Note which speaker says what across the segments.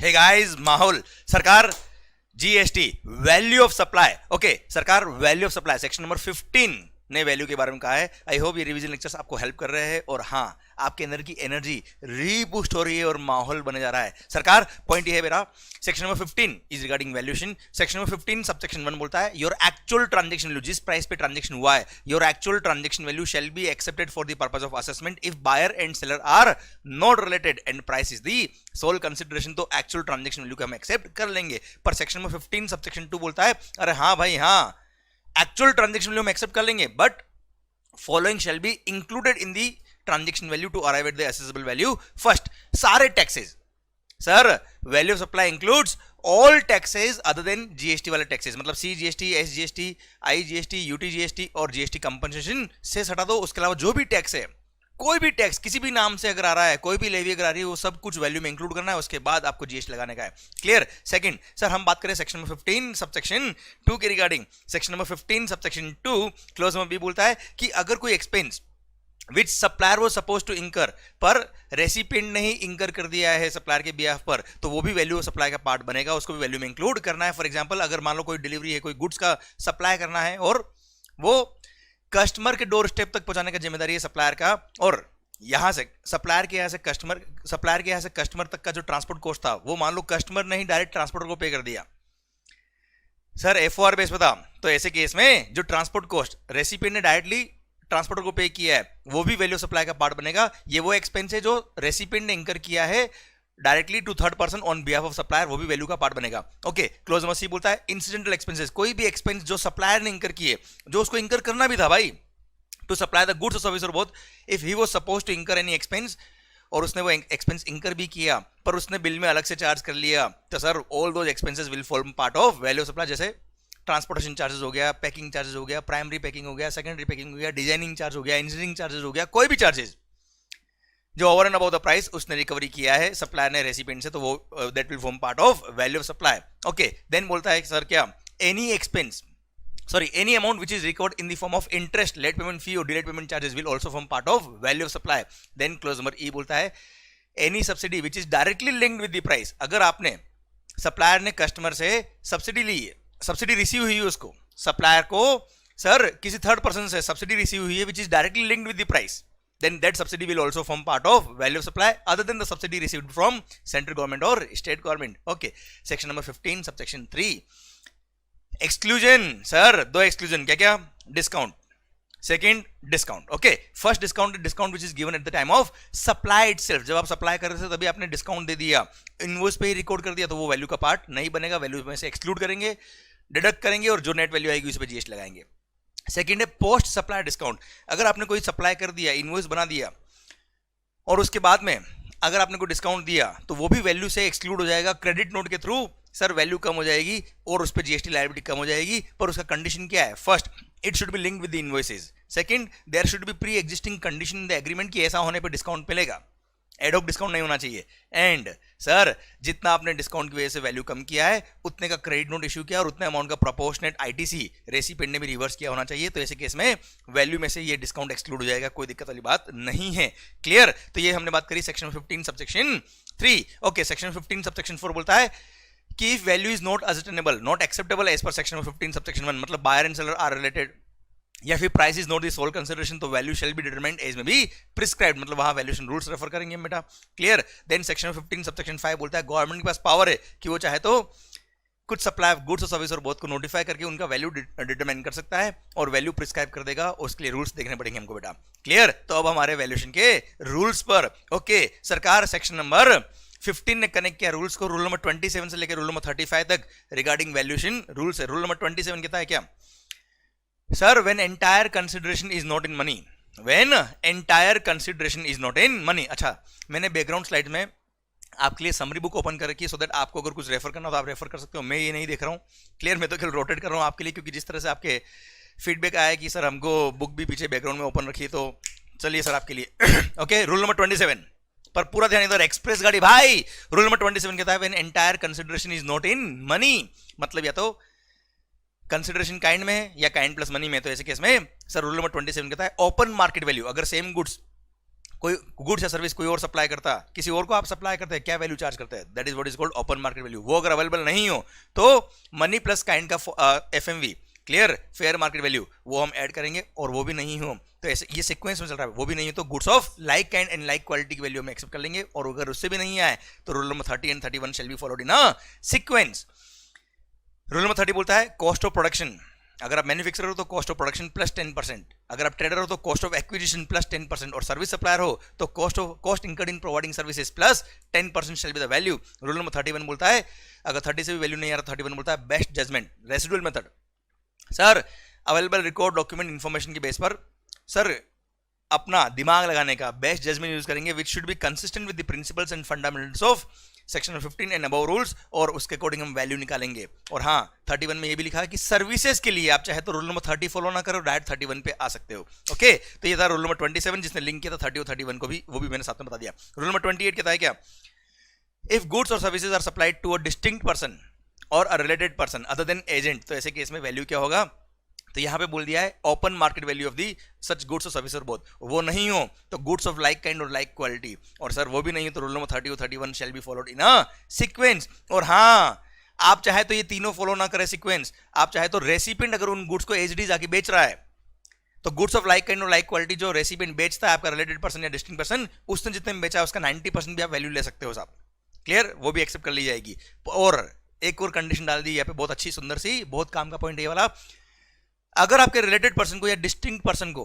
Speaker 1: हे guys, माहौल सरकार GST value of supply. Okay सरकार value of supply section number 15 ने वैल्यू के बारे में कहा है। आई होप ये रिवीजन लेक्चर्स आपको हेल्प कर रहे हैं और हाँ आपके अंदर की एनर्जी रीबूस्ट हो रही है और माहौल बने जा रहा है। सरकार पॉइंट ये है मेरा, section number 15 is regarding valuation. Section number 15 subsection 1 बोलता है योर एक्चुअल ट्रांजैक्शन वैल्यू, जिस प्राइस पे ट्रांजैक्शन हुआ है, your actual transaction value shall be accepted for the purpose of assessment if buyer and seller are not related and price is the sole consideration. तो actual transaction value को हम accept कर लेंगे। पर section number 15 subsection 2 बोलता है अरे हाँ भाई हाँ, एक्चुअल ट्रांजैक्शन वैल्यू हम एक्सेप्ट कर लेंगे but following shall be included in the transaction value to arrive at the assessable value. First, सारे taxes, sir, value of supply includes all taxes other than GST वाले taxes, मतलब CGST, SGST, IGST, UTGST और GST compensation से हटा दो। उसके अलावा जो भी टैक्स है, कोई भी टैक्स किसी भी नाम से अगर आ रहा है, कोई भी लेवी अगर आ रही है, वो सब कुछ वैल्यू में इंक्लूड करना है। उसके बाद आपको जीएसटी लगाने का है। क्लियर? सेकंड, सर हम बात करें सेक्शन नंबर 15 सबसेक्शन 2 के regarding. Section number 15 subsection 2 clause number B बोलता है कि अगर कोई एक्सपेंस विच सप्लायर वो सपोज टू इंकर पर रेसिपिएंट ने ही इंकर कर दिया है सप्लायर के बिहाफ पर, तो वो भी वैल्यू ऑफ सप्लाई का पार्ट बनेगा, उसको भी वैल्यू में इंक्लूड करना है। फॉर एग्जाम्पल अगर मान लो कोई डिलीवरी है, कोई गुड्स का सप्लाई करना है और वो कस्टमर के डोर स्टेप तक पहुंचाने का जिम्मेदारी है सप्लायर का, और यहां से सप्लायर के यहां से कस्टमर तक का जो ट्रांसपोर्ट कॉस्ट था वो मान लो कस्टमर ने ही डायरेक्ट ट्रांसपोर्टर को पे कर दिया। सर एफओआर बेस बता, तो ऐसे केस में जो ट्रांसपोर्ट कॉस्ट रेसिपिएंट ने डायरेक्टली ट्रांसपोर्टर को पे किया है वो भी वैल्यू सप्लाई का पार्ट बनेगा। ये वो एक्सपेंस है जो रेसिपिएंट ने इंकर किया है directly to third person on behalf of supplier, वो भी वैल्यू का पार्ट बनेगा। ओके क्लोज नंबर सी बोलता है इंसिडेंटल एक्सपेंसेस, कोई भी एक्सपेंस जो सप्लायर ने इंकर किए, जो उसको इंकर करना भी था भाई, टू सप्लाई द गुड्स और सर्विस और both, if he was supposed to incur any expense, और उसने वो एक्सपेंस इंकर भी किया पर उसने बिल में अलग से चार्ज कर लिया, तो sir all those expenses will form part of value of supply. जैसे ट्रांसपोर्टेशन चार्जेस हो गया, पैकिंग चार्जेस हो गया, प्राइमरी पैकिंग हो गया, सेकेंडरी पैकिंग हो गया, डिजाइनिंग चार्ज हो गया, इंजीनियरिंग चार्जेस हो गया, कोई भी चार्जेस जो over and about the price उसने रिकवरी किया है सप्लायर ने रेसिपिएंट से, तो वो that will form part of value of supply. Okay then बोलता है सर क्या, any expense any amount which is recovered in the form of interest, late payment fee or delayed payment charges will also form part of value of supply. Then clause number E बोलता है any subsidy which is directly linked with the price, अगर आपने supplier ने customer से subsidy ली है, subsidy receive हुई है, उसको सप्लायर को सर किसी थर्ड पर्सन से सब्सिडी रिसीव हुई है which is directly linked with the price, then that subsidy will also form part of value of supply other than the subsidy received from central government or state government. Okay, section number 15 subsection 3 exclusion. Sir दो exclusion, क्या क्या? Discount, second discount. Okay first discount which is given at the time of supply itself, जब आप supply कर रहे थे तभी आपने डिस्काउंट दे दिया, इनवॉइस पे ही रिकॉर्ड कर दिया, तो वो वैल्यू का पार्ट नहीं बनेगा, वैल्यू में से एक्सक्लूड करेंगे, डिडक्ट करेंगे और जो नेट वैल्यू आएगी उस पर जीएसटी लगाएंगे। सेकंड है पोस्ट सप्लाई डिस्काउंट, अगर आपने कोई सप्लाई कर दिया, इनवॉइस बना दिया और उसके बाद में अगर आपने कोई डिस्काउंट दिया तो वो भी वैल्यू से एक्सक्लूड हो जाएगा क्रेडिट नोट के थ्रू। सर वैल्यू कम हो जाएगी और उस पर जीएसटी लायबिलिटी कम हो जाएगी, पर उसका कंडीशन क्या है? First, it should be linked with the invoices. Second, there should be pre existing condition in the agreement कि ऐसा होने पर डिस्काउंट मिलेगा, एडॉक डिस्काउंट नहीं होना चाहिए। एंड सर जितना आपने डिस्काउंट की वजह से वैल्यू कम किया है उतने का क्रेडिट नोट इशू किया और उतने अमाउंट का प्रोपोर्शनेट आईटीसी रेसिपिएंट ने भी रिवर्स किया होना चाहिए, तो ऐसे केस में वैल्यू में से ये डिस्काउंट एक्सक्लूड हो जाएगा, कोई दिक्कत वाली बात नहीं है। क्लियर? तो ये हमने बात करी section 15 subsection 3। Okay section 15 subsection 4 बोलता है कि if value is not ascertainable, not acceptable as per section 15 subsection 1, मतलब buyer and seller are related, या फिर price is not the sole consideration, तो value shall be determined as may be prescribed, मतलब वहां valuation rules refer करेंगे बेटा। Clear? Then section 15 subsection 5 बोलता है गवर्नमेंट के पास पावर है कि वो चाहे तो कुछ सप्लाई ऑफ गुड्स और सर्विस और बोथ को नोटिफाई करके उनका वैल्यू डिटरमाइन कर सकता है और वैल्यू प्रिस्क्राइब कर देगा, उसके लिए रूल्स देखने पड़ेंगे हमको बेटा। क्लियर? तो अब हमारे वैल्यूएशन के रूल्स पर ओके सरकार सेक्शन नंबर 15 ने कनेक्ट किया रूल्स को, रूल नंबर 27 से लेकर रूल नंबर 35 तक रिगार्डिंग वैल्यूएशन रूल्स है। रूल नंबर 27 कहता है क्या? Sir when entire consideration is not in money, when entire consideration is not in money. अच्छा मैंने बैकग्राउंड स्लाइड में आपके लिए समरी बुक ओपन कर रखी है सो दैट आपको अगर कुछ रेफर करना हो तो आप रेफर कर सकते हो, मैं ये नहीं देख रहा हूँ। क्लियर? मैं तो केवल रोटेट कर रहा हूँ आपके लिए, क्योंकि जिस तरह से आपके फीडबैक आया कि सर हमको बुक भी पीछे बैकग्राउंड में ओपन रखी है, तो चलिए सर आपके लिए ओके रूल नंबर 27 पर पूरा ध्यान इधर, एक्सप्रेस गाड़ी भाई। रूल नंबर 27 कहता है when entire consideration is not in money, मतलब या तो कंसिडरेशन काइंड में है या काइंड प्लस मनी में, तो ऐसे केस में सर रूल नंबर 27 कहता है ओपन मार्केट वैल्यू, अगर सेम गुड्स कोई गुड्स या सर्विस कोई और सप्लाई करता, किसी और को आप सप्लाई करते हैं, क्या वैल्यू चार्ज करते हैं, that is what is called open market value. वो अगर अवेलेबल नहीं हो तो मनी प्लस काइंड का FMV, clear, fair market value, वो हम ऐड करेंगे, और वो भी नहीं हो तो ऐसे ये सीक्वेंस में चल रहा है, वो भी नहीं हो तो goods of like kind and like quality की वैल्यू हम एक्सेप्ट कर लेंगे, और अगर उससे भी नहीं आए तो rule number 30 and 31 shall be followed in a sequence. Rule number 30 बोलता है कॉस्ट ऑफ प्रोडक्शन, अगर आप मैन्युफैक्चरर हो तो कॉस्ट ऑफ प्रोडक्शन प्लस 10%, अगर आप ट्रेडर हो तो कॉस्ट ऑफ एक्विजिशन प्लस 10%, और सर्विस सप्लायर हो तो cost incurred in providing services plus 10% shell be the value. Rule number 31 बोलता है, अगर 30 से भी वैल्यू नहीं आ रहा, 31 बोलता है best judgement residual method. Sir available record document information के बेस पर सर अपना दिमाग लगाने का बेस्ट जजमेंट यूज करेंगे, which should be consistent with the principles and fundamentals of section 15 and above rules, और उसके अकॉर्डिंग हम वैल्यू निकालेंगे। और हाँ 31 में ये भी लिखा है कि सर्विसेज के लिए आप चाहे तो रूल नंबर 30 फॉलो ना करो, डायरेक्ट 31 पे आ सकते हो। ओके, तो ये था रूल नंबर 27 जिसने लिंक किया था 30 और 31 को भी, वो भी मैंने साथ में बता दिया। रूल नंबर 28 कहता है क्या, इफ गुड्स और services are supplied to a distinct person और a related person other than agent, तो ऐसे केस में वैल्यू क्या होगा, तो यहां पे बोल दिया है open market value of the such goods और सर्विस, बोथ, वो नहीं हो तो गुड्स ऑफ लाइक काइंड और लाइक क्वालिटी, और सर वो भी नहीं हो तो रूल नंबर 30 और 31 shall be followed in a sequence. और हाँ आप चाहे तो ये तीनों फॉलो ना करें सीक्वेंस, आप चाहे तो रेसिपिएंट अगर उन गुड्स को एचडी जाके बेच रहा है तो गुड्स ऑफ लाइक काइंड और लाइक क्वालिटी जो रेसिपिएंट बेचता है आपका रिलेटेड पर्सन या डिस्टिंक्ट पर्सन, उसने जितने में बेचा है उसका 90% भी आप वैल्यू ले सकते हो साहब, क्लियर, वो भी एक्सेप्ट कर ली जाएगी। और एक और कंडीशन डाल दी यहाँ पे, बहुत अच्छी सुंदर सी, बहुत काम का पॉइंट ये वाला, अगर आपके रिलेटेड पर्सन को या डिस्टिंक्ट पर्सन को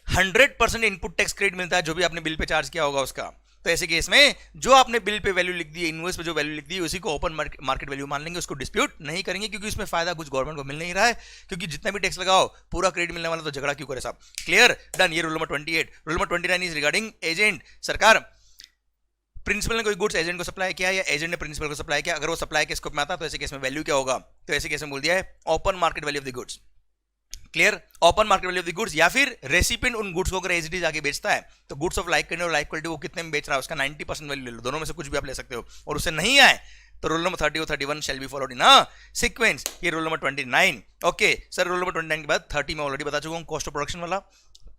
Speaker 1: 100% इनपुट टैक्स क्रेडिट मिलता है जो भी आपने बिल पे चार्ज किया होगा उसका, तो ऐसे केस में जो आपने बिल पे वैल्यू लिख दी है, इनवॉइस पे जो वैल्यू लिख दी है, उसी को ओपन मार्केट वैल्यू मान लेंगे, उसको डिस्प्यूट नहीं करेंगे, क्योंकि उसमें फायदा कुछ गवर्नमेंट को मिल नहीं रहा है, क्योंकि जितना भी टैक्स लगाओ पूरा क्रेडिट मिलने वाला, तो झगड़ा क्यों करे साहब, क्लियर, डन। ये rule number 28। Rule number 29 is regarding agent. सरकार प्रिंसिपल ने कोई गुड्स एजेंट को सप्लाई किया या एजेंट ने प्रिंसिपल को सप्लाई किया, अगर वो सप्लाई के स्कोप में आता तो ऐसे केस में वैल्यू क्या होगा, तो ऐसे केस में बोल दिया है open market value of the goods, clear, open market value of the goods, या फिर रेसिपिएंट उन गुड्स को अगर एचडी जाके बेचता है तो गुड्स ऑफ लाइक काइंड और लाइक क्वालिटी वो कितने में बेच रहा है उसका 90% वैल्यू ले लो, दोनों में से कुछ भी आप ले सकते हो, और उससे नहीं आए तो रूल नंबर 30 और 31 shall be followed in a sequence. ये rule number 29। Okay sir, rule number 29 के बाद 30 में ऑलरेडी बता चुका हूं, कॉस्ट ऑफ प्रोडक्शन वाला।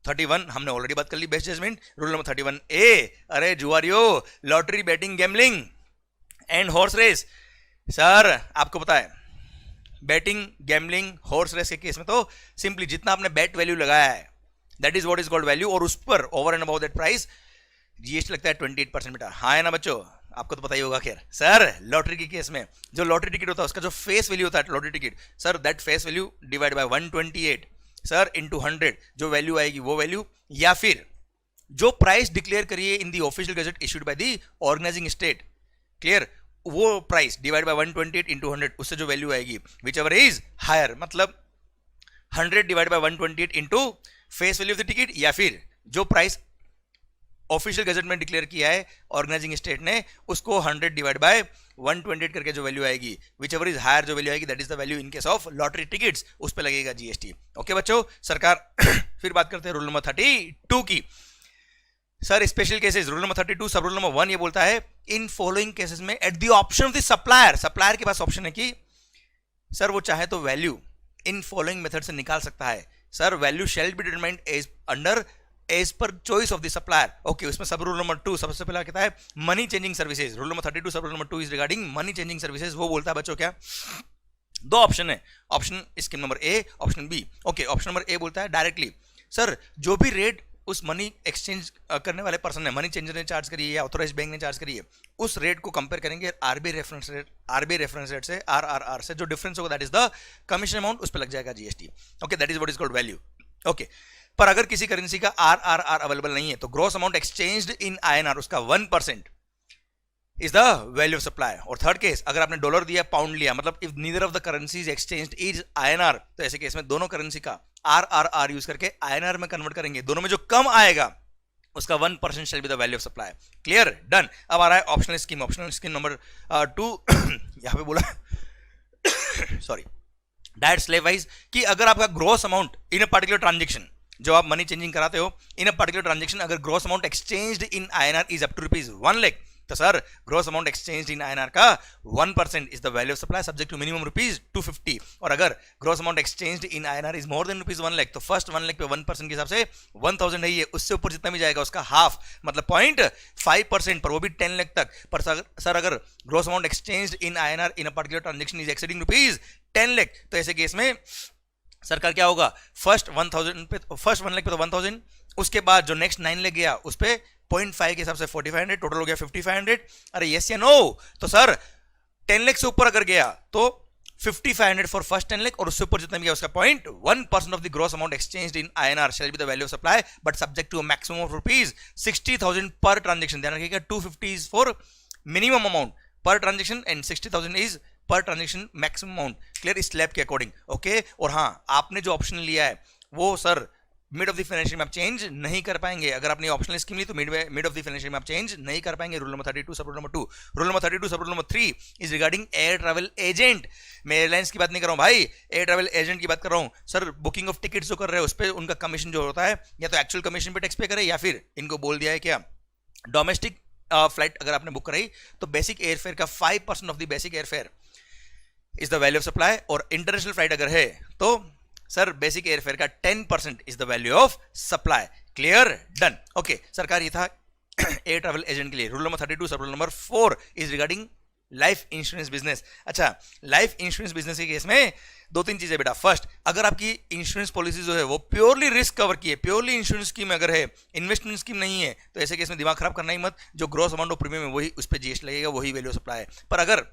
Speaker 1: 31 हमने ऑलरेडी बात कर ली, best judgment. Rule number 31 A, अरे जुआरियो, lottery, betting, gambling and horse race. Sir आपको पता है बैटिंग, गैम्बलिंग, हॉर्स रेस के केस में तो सिंपली जितना आपने बैट वैल्यू लगाया है that is what is called value, और उस पर over and above that price GST लगता है 28% बेटा। हाँ है ना बच्चों, आपको तो पता ही होगा। खैर सर लॉटरी के केस में जो लॉटरी टिकट होता है उसका जो फेस वैल्यू होता है lottery ticket, sir that face value divide by 128 sir into 100, जो वैल्यू आएगी वो वैल्यू, या फिर जो प्राइस डिक्लेयर करिए in the official gazette issued by the organising state, clear, वो प्राइस डिवाइड बाय 128 इंटू 100, उससे जो वैल्यू आएगी विच एवर इज हायर, मतलब 100 divide by 128 into face value of the ticket, या फिर जो प्राइस ऑफिशियल गजट में डिक्लेयर किया है ऑर्गेनाइजिंग स्टेट ने उसको 100 डिवाइड बाय 128 करके जो वैल्यू आएगी विच एवर इज हायर, जो वैल्यू आएगी that is the value in case of lottery tickets, उस पे लगेगा जीएसटी। ओके बच्चों, सरकार फिर बात करते हैं रूल नंबर 32 की। Sir special cases, rule number 32 sub rule number 1 ये बोलता है इन फॉलोइंग केसेस में at the option of the supplier, supplier के पास ऑप्शन है कि सर वो चाहे तो वैल्यू इन फॉलोइंग मेथड से निकाल सकता है। Sir value shall be determined as under as per choice of the supplier. Okay, उसमें सब रूल नंबर 2 सबसे पहला कहता है money changing services. Rule number 32 sub rule number 2 is regarding money changing services. वो बोलता है बच्चों क्या, दो ऑप्शन है, option scheme number A, option B. Okay, option number A बोलता है डायरेक्टली सर जो भी रेट उस मनी एक्सचेंज करने वाले पर्सन ने, मनी चेंजर ने चार्ज करी है या ऑथोराइज बैंक ने चार्ज करी है, उस रेट को कंपेयर करेंगे आरबीआई रेफरेंस रेट से, आरआरआर से, जो डिफरेंस होगा that is the commission amount, उस पर लग जाएगा GST. Okay, that is what is called value. Okay, पर अगर किसी करेंसी का आरआरआर अवेलेबल नहीं है तो gross amount exchanged in INR उसका 1% is the value of supply. और थर्ड केस, अगर आपने डॉलर दिया पाउंड लिया, मतलब if neither of the currencies exchanged is INR, तो ऐसे केस में दोनों करेंसी का आरआरआर यूज करके आईएनआर में कन्वर्ट करेंगे, दोनों में जो कम आएगा उसका 1% शैल be the value of supply. Clear, done. अब आ रहा है optional scheme. Optional scheme number 2 यहां पे बोला सॉरी डायरेक्ट स्लेब वाइज, कि अगर आपका gross amount in a particular transaction, जो आप मनी चेंजिंग कराते हो इन अ पर्टिकुलर ट्रांजेक्शन, अगर gross amount exchanged in INR is up to ₹1 lakh, तो sir gross amount exchange in INR का 1% is the value of supply subject to minimum rupees 250, और अगर gross amount exchange in INR is more than rupees 1 lakh, तो first 1 lakh पे 1% के हिसाब से 1000 है, उससे ऊपर जितना भी जाएगा उसका हाफ मतलब 0.5%, पर वो भी 10 लाख तक। पर सर अगर gross amount exchange in INR in a particular transaction is exceeding rupees 10 lakh, तो ऐसे केस में सरकार क्या होगा, फर्स्ट 1 लाख पे तो 1000, उसके बाद जो नेक्स्ट 9 लाख गया उस पे 0.5 के हिसाब से 4500, टोटल हो गया 5500। अरे यस या नो, तो सर 10 लाख से ऊपर अगर गया तो 5500 फॉर फर्स्ट 10 लाख, और उससे ऊपर जितना भी गया उसका 0.1% of the gross amount exchanged in INR shall be the value of supply but subject to a maximum of rupees 60,000 per transaction. ध्यान रखिएगा 250 is for minimum amount per transaction and 60,000 is per transaction maximum amount. Clear, इस slab के according. Okay, और हाँ आपने जो option लिया है वो sir mid of the financial में आप चेंज नहीं कर पाएंगे। अगर आपने ऑप्शनल स्कीम ली तो मिड ऑफ द फाइनेंशियल में आप चेंज नहीं कर पाएंगे। Rule number 32 sub rule number 2। Rule number 32 sub rule number 3 is regarding air travel agent. मैं एयरलाइंस की बात नहीं कर रहा हूं भाई, एयर ट्रैवल एजेंट की बात कर रहा हूं। सर बुकिंग ऑफ टिकट्स जो कर रहे हैं उस पर उनका कमीशन जो होता है, या तो एक्चुअल कमीशन पे टैक्स पे करे, या फिर इनको बोल दिया है क्या डोमेस्टिक फ्लाइट अगर आपने बुक कराई तो बेसिक एयर फेयर का 5% of the basic air fare is the value of supply, और इंटरनेशनल फ्लाइट अगर है तो सर बेसिक एयर फेयर का 10% is the value of supply. Clear, done. Okay, सरकार ये था एयर ट्रैवल एजेंट के लिए। Rule number 32 sub rule number 4 is regarding life insurance business. अच्छा, लाइफ इंश्योरेंस बिजनेस के केस में 2-3 चीजें बेटा। फर्स्ट, अगर आपकी इंश्योरेंस पॉलिसी जो है वो प्योरली रिस्क कवर की है, प्योरली इंश्योरेंस स्कीम अगर है, इन्वेस्टमेंट स्कीम नहीं है, तो ऐसे केस में दिमाग खराब करना ही मत। जो ग्रॉस अमाउंट ऑफ प्रीमियम है वही उस पर जीएसटी लगेगा, वही वैल्यू ऑफ सप्लाई है। पर अगर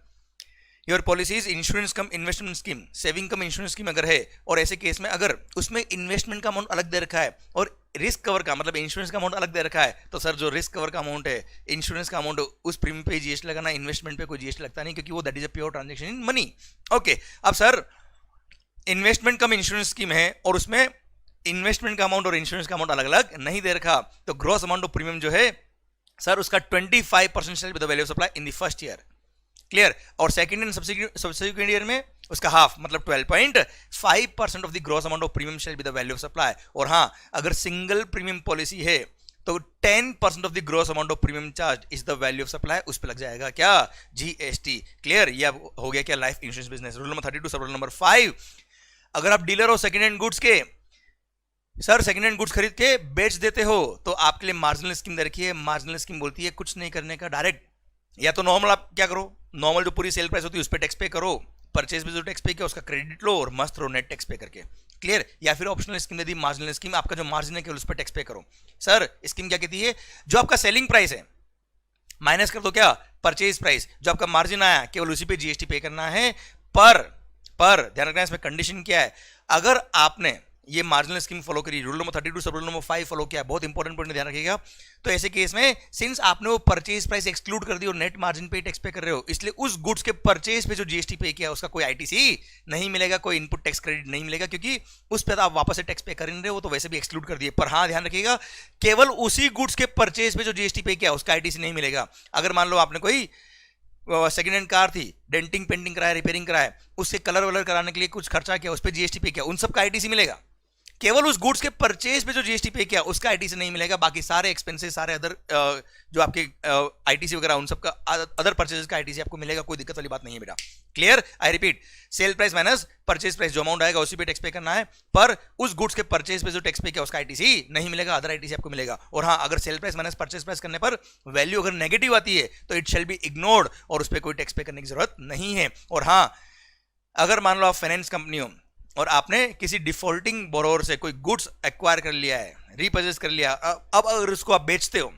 Speaker 1: your policies insurance come investment scheme, saving come insurance scheme अगर है, और ऐसे केस में अगर उसमें इन्वेस्टमेंट का अमाउंट अलग दे रखा है और रिस्क कवर का मतलब इंश्योरेंस का अमाउंट अलग दे रखा है, तो सर जो रिस्क कवर का अमाउंट है, इंश्योरेंस का अमाउंट, उस प्रीमियम पे जीएसटी लगाना, इन्वेस्टमेंट पे कोई जीएसटी लगता नहीं, क्योंकि वो that is a pure transaction in money. Okay, अब सर इन्वेस्टमेंट कम इंश्योरेंस स्कीम है और उसमें इन्वेस्टमेंट का अमाउंट और इंश्योरेंस का अमाउंट अलग अलग नहीं दे रखा, तो ग्रॉस अमाउंट ऑफ प्रीमियम जो है सर उसका 25% शैल be the value of supply in the first year. Clear, और सेकंड एंड सब्सिक्वेंट ईयर में उसका हाफ मतलब 12.5% of the gross amount of premium shell be the value of supply. और हाँ, अगर सिंगल प्रीमियम पॉलिसी है तो 10% of the gross amount of premium charge is the value of supply, उस पर लग जाएगा क्या जीएसटी। क्लियर, ये हो गया क्या life insurance business. Rule number 32 sub rule number 5, अगर आप डीलर हो सेकंड हैंड गुड्स के, सर सेकंड हैंड गुड्स खरीद के बेच देते हो तो आपके लिए मार्जिनल स्कीम दे रखी है। मार्जिनल स्कीम बोलती है कुछ नहीं करने का, डायरेक्ट या तो नॉर्मल आप क्या करो, नॉर्मल जो पूरी सेल प्राइस होती है उस पर टैक्स पे करो, परचेज पे जो टैक्स पे किया उसका क्रेडिट लो और मस्त रहो नेट टैक्स पे करके। क्लियर, या फिर ऑप्शनल स्कीम दे दी मार्जिनल स्कीम, आपका जो मार्जिन है केवल उस पर टैक्स पे करो। सर स्कीम क्या कहती है, जो आपका सेलिंग प्राइस है माइनस कर दो क्या परचेज प्राइस, जो आपका मार्जिन आया केवल उसी पे जीएसटी पे करना है। पर ध्यान रखना है इसमें कंडीशन क्या है, अगर आपने ये मार्जिनल स्कीम फॉलो करी, rule number 32 sub rule number 5 follow किया, बहुत इंपॉर्टेंट पॉइंट ध्यान रखिएगा, तो ऐसे केस में सिंस आपने वो परचेज प्राइस एक्सक्लूड कर दी और नेट मार्जिन पे टैक्स पे कर रहे हो, इसलिए उस गुड्स के परचेज पे जो जीएसटी पे किया उसका कोई आईटीसी नहीं मिलेगा, कोई इनपुट टैक्स क्रेडिट नहीं मिलेगा, क्योंकि उस पर आप वापस से टैक्स पे कर नहीं रहे हो, तो वैसे भी एक्सक्लूड कर दिए। पर हाँ ध्यान रखिएगा, केवल उसी गुड्स के परचेज पे जो जीएसटी पे किया उसका आईटीसी नहीं मिलेगा। अगर मान लो आपने कोई सेकेंड हैंड कार थी, डेंटिंग पेंटिंग कराया, रिपेयरिंग कराया, उससे कलर वलर कराने के लिए कुछ खर्चा किया, उस पर जीएसटी पे किया, उन सब का आईटीसी मिलेगा। केवल उस गुड्स के परचेज पे जो जीएसटी पे किया उसका आईटीसी नहीं मिलेगा, बाकी सारे एक्सपेंसेस, सारे अदर जो आपके आईटीसी वगैरह उन सब का अदर परचेजेस का आईटीसी आपको मिलेगा, कोई दिक्कत वाली बात नहीं है बेटा। Clear, I repeat, sale price minus purchase price, जो अमाउंट आएगा उसी पे टैक्स पे करना है, पर उस गुड्स के परचेज पे जो टैक्स पे किया उसका आईटीसी नहीं मिलेगा, अदर आईटीसी आपको मिलेगा। और हाँ, अगर sale price minus purchase price करने पर वैल्यू अगर नेगेटिव आती है तो इट शैल बी इग्नोर्ड और उस पर कोई टैक्स पे करने की जरूरत नहीं है। और हाँ, अगर मान लो आप फाइनेंस कंपनी हो और आपने किसी डिफॉल्टिंग बोरोवर से कोई गुड्स एक्वायर कर लिया है, रीपर्चेज कर लिया, अब अगर उसको आप बेचते हो,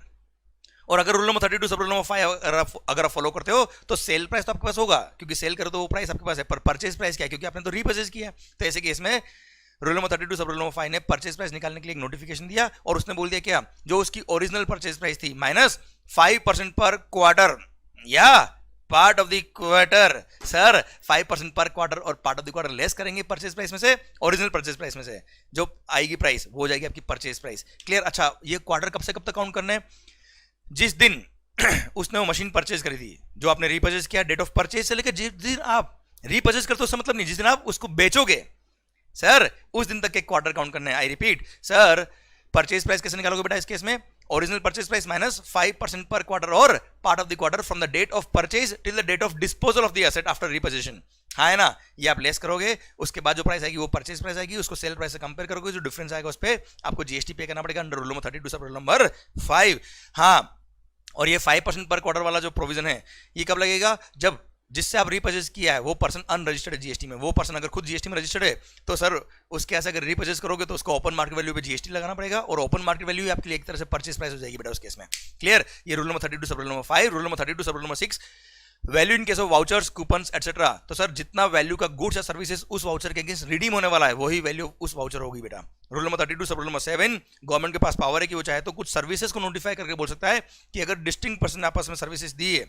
Speaker 1: और अगर rule number 32 sub rule number 5 अगर आप फॉलो करते हो तो सेल प्राइस तो आपके पास होगा, क्योंकि सेल करो तो वो प्राइस आपके पास है, पर परचेज प्राइस क्या है, क्योंकि आपने तो रीपर्चेज किया। तो ऐसे केस में rule number 32 sub rule number 5 ने परचेज प्राइस निकालने के लिए एक नोटिफिकेशन दिया और उसने बोल दिया क्या, जो उसकी ओरिजिनल परचेज प्राइस थी माइनस 5% पर क्वार्टर या part of the quarter. Sir 5% पर क्वार्टर और part of the quarter less करेंगे परचेज प्राइस में से, ओरिजिनल परचेज प्राइस में से जो आएगी प्राइस वो हो जाएगी आपकी परचेज प्राइस। क्लियर, अच्छा ये क्वार्टर कब से कब तक काउंट करना है, जिस दिन उसने वो मशीन परचेज करी थी, जो आपने रीपर्चेज किया, डेट ऑफ परचेज से लेकर जिस दिन आप रीपर्चेज करते हो उसका मतलब नहीं, जिस दिन आप उसको बेचोगे सर उस दिन तक के क्वार्टर काउंट करना है। I repeat sir, purchase price कैसे निकालोगे बेटा इस केस में, ओरिजिनल परचेज प्राइस माइनस 5% पर क्वार्टर और part of the quarter from the date of purchase till the date of disposal of the asset after reposition. हाँ है ना, ये आप लेस करोगे, उसके बाद जो प्राइस आएगी वो परचेज प्राइस आएगी, उसको सेल प्राइस से कंपेयर करोगे, जो डिफरेंस आएगा उस पर आपको जीएसटी पे करना पड़ेगा under rule number 32 sub rule number 5। हाँ, और ये 5% पर क्वार्टर वाला जो प्रोविजन है ये कब लगेगा, जब जिससे आप रिपर्चेज किया है वो पर्सन अनरजिस्टर्ड है जीएसटी में। वो पर्सन अगर खुद जीएसटी में रजिस्टर्ड है तो सर उसके ऐसे अगर रिपर्चेज करोगे तो उसको ओपन मार्केट वैल्यू पे जीएसटी लगाना पड़ेगा, और ओपन मार्केट वैल्यू आपके लिए एक तरह से परचेज प्राइस हो जाएगी बेटा उस केस में। क्लियर, ये rule number 32 sub rule number 5। Rule number 32 sub rule number 6, value in case of vouchers, coupons etcetera. तो सर जितना वैल्यू का गुड्स या सर्विसेज उस वाउचर के अगेंस्ट रिडीम होने वाला है वही वैल्यू उस वाउचर होगी बेटा। Rule number 32 sub rule number 7, government के पास पावर है कि वो चाहे तो कुछ सर्विसेज को नोटिफाई करके बोल सकता है कि अगर डिस्टिंक्ट पर्सन ने आपस में सर्विसेज दी है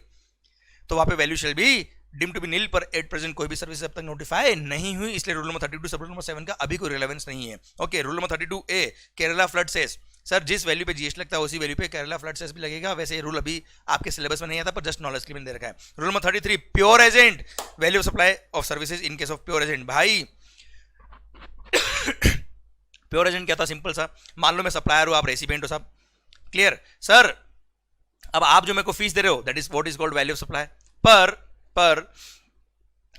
Speaker 1: तो वहां पे value shall be deem to be nil, पर एट प्रेजेंट कोई भी सर्विस अब तक नोटिफाई नहीं हुई, इसलिए rule number 32 sub rule number 7 का अभी कोई रिलेवेंस नहीं है। Okay, rule number 32A, Kerala flood cess. Sir जिस वैल्यू पे जीएसटी लगता है उसी वैल्यू पे केरला फ्लड सेस भी लगेगा। वैसे ये रूल अभी आपके सिलेबस में नहीं आता, पर जस्ट नॉलेज के लिए दे रखा है। Rule number 33, pure agent, value of supply of services in case of pure agent. भाई प्योर एजेंट क्या था, सिंपल सा, मान लो मैं सप्लायर हूं, आप रेसिपिएंट हो साहब। क्लियर सर, अब आप जो मेरे को फीस दे रहे हो that is what is called value of supply. पर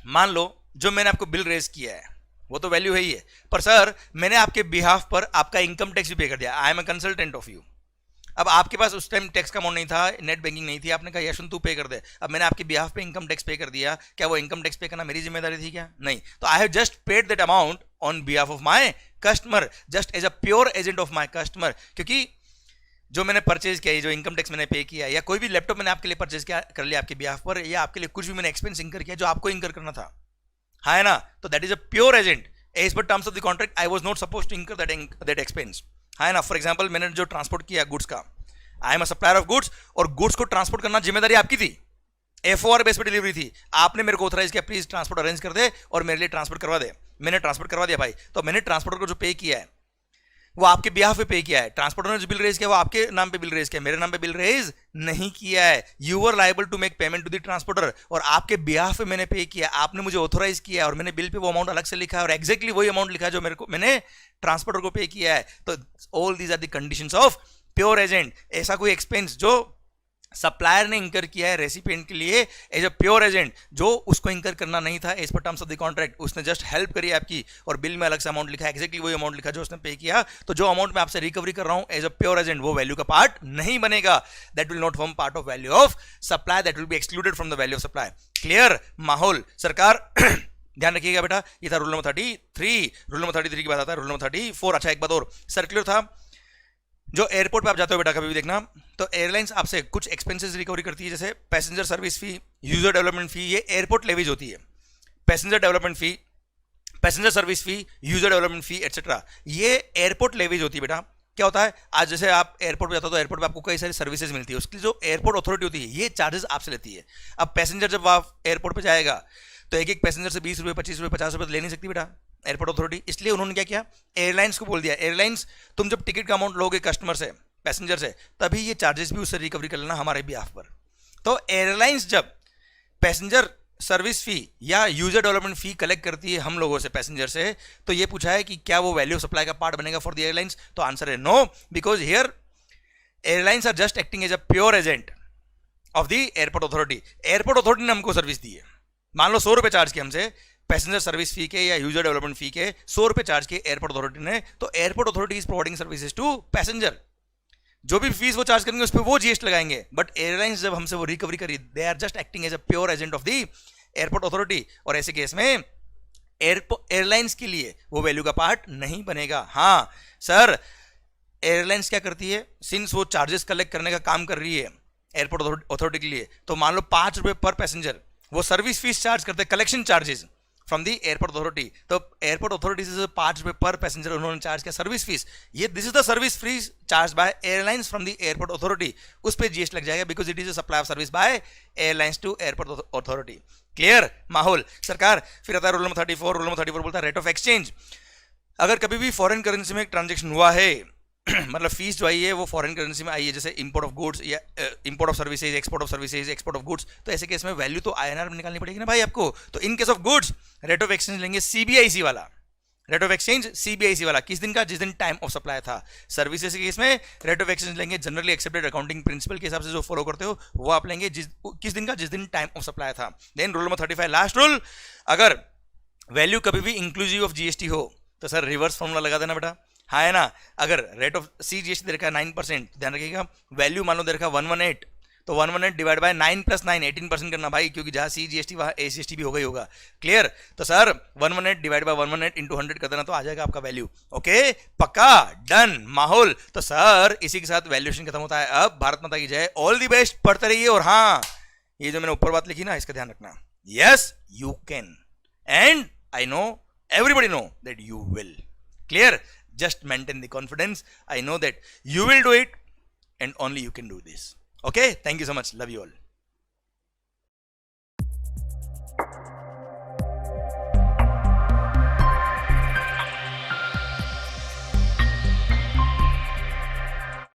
Speaker 1: मान लो जो मैंने आपको बिल रेज किया है वो तो वैल्यू है ही है, पर सर मैंने आपके बिहाफ पर आपका इनकम टैक्स भी पे कर दिया। I am a consultant of you. अब आपके पास उस टाइम टैक्स का अमाउंट नहीं था, नेट बैंकिंग नहीं थी, आपने कहा यशवंत तू पे कर दे। अब मैंने आपके बिहाफ पे इनकम टैक्स पे कर दिया, क्या वो इनकम टैक्स पे करना मेरी जिम्मेदारी थी क्या? नहीं। तो I have just paid that amount on behalf of my customer, just as a pure agent of my customer. क्योंकि जो मैंने परचेज किया, जो इनकम टैक्स मैंने पे किया, या कोई भी लैपटॉप मैंने आपके लिए परचेज किया कर लिया आपके बिहाफ पर, या आपके लिए कुछ भी मैंने एक्सपेंस इंकर किया जो आपको इंकर करना था, है ना, तो that is a pure agent. As per terms of the contract I was not supposed to incur that expense, है ना। फॉर एग्जांपल मैंने जो ट्रांसपोर्ट किया गुड्स का, I am a supplier of goods, और गुड्स को ट्रांसपोर्ट करना जिम्मेदारी आपकी थी, FOR बेस पे डिलीवरी थी। आपने मेरे को ऑथराइज किया प्लीज ट्रांसपोर्ट अरेंज कर दे और मेरे लिए ट्रांसपोर्ट करवा दे। मैंने ट्रांसपोर्ट करवा दिया भाई, तो मैंने ट्रांसपोर्टर को जो पे किया है वो आपके बिहाफ पे पे किया है। ट्रांसपोर्टर ने जो बिल रेज किया वो आपके नाम पे बिल रेज किया, मेरे नाम पे बिल रेज नहीं किया है। You were liable to make payment to the transporter, और आपके बिहाफ पे मैंने पे किया, आपने मुझे ऑथराइज किया, और मैंने बिल पे वो अमाउंट अलग से लिखा है, और एग्जैक्टली वही अमाउंट लिखा है जो मैंने ट्रांसपोर्टर को पे किया है। तो all these are the conditions of pure agent. ऐसा कोई एक्सपेंस जो सप्लायर ने इंकर किया है रेसिपिएंट के लिए एज अ प्योर एजेंट, जो उसको इंकर करना नहीं था as per terms of the contract, उसने जस्ट हेल्प करी आपकी, और बिल में अलग से अमाउंट लिखा है, एक्जैक्टली वही अमाउंट लिखा जो उसने पे किया, तो जो अमाउंट मैं आपसे रिकवरी कर रहा हूं एज अ प्योर एजेंट वो वैल्यू का पार्ट नहीं बनेगा। That will not form part of value of supply, that will be excluded from the value of supply. Clear माहौल सरकार ध्यान रखिएगा बेटा। ये था रूल नंबर 33। रूल नंबर 33 की बात आता है रूल नंबर 34। अच्छा एक बात और, सर्कुलर था, जो एयरपोर्ट पे आप जाते हो बेटा कभी भी देखना, तो एयरलाइंस आपसे कुछ एक्सपेंसेस रिकवरी करती है, जैसे passenger service fee, user development fee, ये एयरपोर्ट लेवीज होती है। Passenger development fee, passenger service fee, user development fee etcetera, ये एयरपोर्ट लेवीज होती है बेटा। क्या होता है, आज जैसे आप एयरपोर्ट पे जाते हो तो एयरपोर्ट पे आपको कई सारी सर्विसेज मिलती है, उसकी जो एयरपोर्ट अथॉरिटी होती है ये चार्जेस आपसे लेती है। अब पैसेंजर जब आप एयरपोर्ट पे जाएगा तो एक एक पैसेंजर से 20 रुपये 25 रुपये 50 रुपये तो ले नहीं सकती बेटा एयरपोर्ट अथॉरिटी, इसलिए उन्होंने क्या किया, एयरलाइंस को बोल दिया, एयरलाइंस तुम जब टिकट का अमाउंट लोगे कस्टमर से, पैसेंजर से, तभी ये चार्जेस भी उससे रिकवरी कर लेना हमारे बिहाफ पर। तो एयरलाइंस जब पैसेंजर सर्विस फी या यूजर डेवलपमेंट फी कलेक्ट करती है हम लोगों से, पैसेंजर से, तो ये पूछा है कि क्या वो वैल्यू सप्लाई का पार्ट बनेगा फॉर द एयरलाइंस, तो आंसर है no, because here airlines are just acting as a pure agent of the airport authority. Airport authority ने हमको सर्विस दी है, मान लो 100 रुपये चार्ज किए हमसे पैसेंजर सर्विस फी के या यूजर डेवलपमेंट फी के, 100 रुपये चार्ज किए एयरपोर्ट अथॉरिटी ने, तो airport authority is providing services to passenger, जो भी फीस वो चार्ज करेंगे उस पर वो जीएसटी लगाएंगे। बट एयरलाइंस जब हमसे वो रिकवरी करी, they are just acting as a pure agent of the airport authority, और ऐसे केस में एयरलाइंस के लिए वो वैल्यू का पार्ट नहीं बनेगा। हाँ सर, एयरलाइंस क्या करती है, सिंस वो चार्जेस कलेक्ट करने का काम कर रही है एयरपोर्ट अथॉरिटी के लिए, तो मान लो 5 रुपये पर पैसेंजर वो सर्विस फीस चार्ज करते हैं, collection charges from the airport authority, तो एयरपोर्ट अथॉरिटी से 5 रुपये पर पैसेंजर उन्होंने चार्ज किया सर्विस फीस, ये this is the service fees charge by airlines from the airport authority, उस पर जीएसटी लग जाएगा, because it is a supply of service by airlines to airport authority. Clear माहौल सरकार। फिर आता है रूल नंबर 34। रूल नंबर 34 बोलता है रेट ऑफ एक्सचेंज। अगर कभी भी फॉरेन करेंसी में एक ट्रांजेक्शन हुआ है मतलब फीस जो आई है वो फॉरेन करेंसी में आई है, जैसे इंपोर्ट ऑफ गुड्स या import of services, export of services, export of goods, तो ऐसे केस में वैल्यू तो आईएनआर में निकालनी पड़ेगी ना भाई आपको। तो in case of goods rate of exchange लेंगे सीबीआईसी वाला, रेट ऑफ एक्सचेंज सीबीआईसी वाला किस दिन का, जिस दिन टाइम ऑफ सप्लाई था। सर्विसेज के केस में रेट ऑफ एक्सचेंज लेंगे जनरली एक्सेप्टेड अकाउंटिंग प्रिंसिपल के हिसाब से जो फॉलो करते हो वो आप लेंगे किस दिन का, जिस दिन टाइम ऑफ सप्लाई था। Then rule number 35 last rule, अगर वैल्यू कभी भी इंक्लूसिव ऑफ जीएसटी हो तो सर रिवर्स फॉर्मूला लगा देना बेटा, हाँ है ना। अगर रेट ऑफ सी जीएसटी दे रखा है 9%, ध्यान रखिएगा वैल्यू मान लो दे रखा है 118, तो 118 डिवाइड बाय 9 + 9 18% करना भाई, क्योंकि जहां सी जीएसटी वहां एसीएसटी भी होगा ही होगा। क्लियर? तो सर 118 डिवाइड बाय 118 इंटू 100 कर देना तो आ जाएगा आपका वैल्यू। ओके पक्का डन माहौल। तो सर इसी के साथ वैल्यूएशन खत्म होता है। अब भारत माता की जय, ऑल दी बेस्ट, पढ़ते रहिए। और हाँ, ये जो मैंने ऊपर बात लिखी ना, इसका ध्यान रखना। Yes you can, and I know everybody know that you will. Clear? Just maintain the confidence. I know that you will do it, and only you can do this. Okay, thank you so much. Love you all.